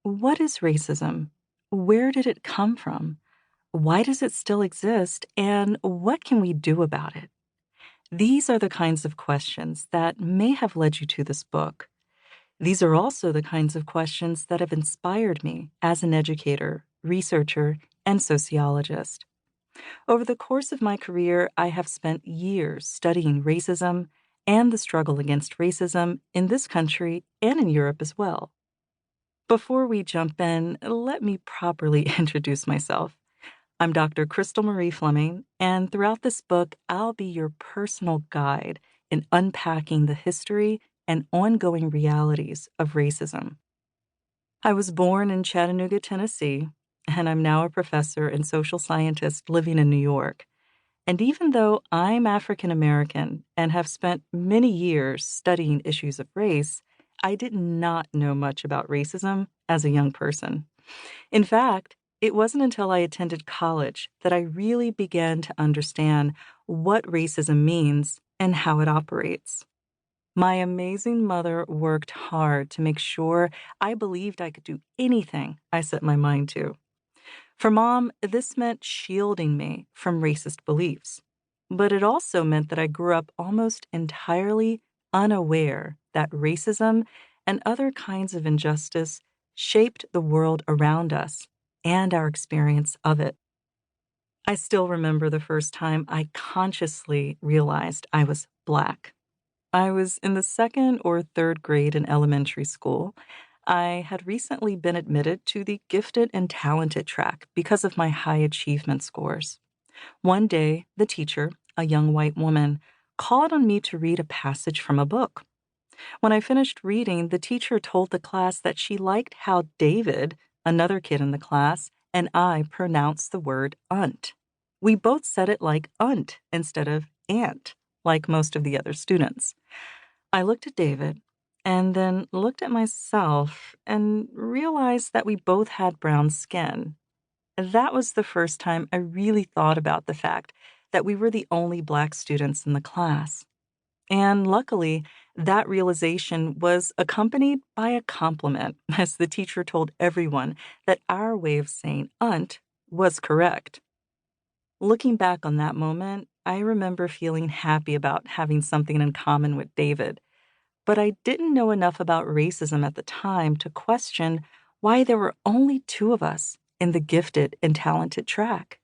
What is racism? Where did it come from? Why does it still exist? And what can we do about it? These are the kinds of questions that may have led you to this book. These are also the kinds of questions that have inspired me as an educator, researcher, and sociologist. Over the course of my career, I have spent years studying racism and the struggle against racism in this country and in Europe as well. Before we jump in, let me properly introduce myself. I'm Dr. Crystal Marie Fleming, and throughout this book, I'll be your personal guide in unpacking the history and ongoing realities of racism. I was born in Chattanooga, Tennessee, and I'm now a professor and social scientist living in New York. And even though I'm African American and have spent many years studying issues of race, I did not know much about racism as a young person. In fact, it wasn't until I attended college that I really began to understand what racism means and how it operates. My amazing mother worked hard to make sure I believed I could do anything I set my mind to. For Mom, this meant shielding me from racist beliefs. But it also meant that I grew up almost entirely unaware that racism and other kinds of injustice shaped the world around us and our experience of it. I still remember the first time I consciously realized I was Black. I was in the second or third grade in elementary school. I had recently been admitted to the gifted and talented track because of my high achievement scores. One day, the teacher, a young white woman, called on me to read a passage from a book. When I finished reading, the teacher told the class that she liked how David, another kid in the class, and I pronounced the word "unt." We both said it like "unt" instead of "ant," like most of the other students. I looked at David and then looked at myself and realized that we both had brown skin. That was the first time I really thought about the fact that we were the only Black students in the class. And luckily, that realization was accompanied by a compliment, as the teacher told everyone that our way of saying "unt" was correct. Looking back on that moment, I remember feeling happy about having something in common with David, but I didn't know enough about racism at the time to question why there were only two of us in the gifted and talented track.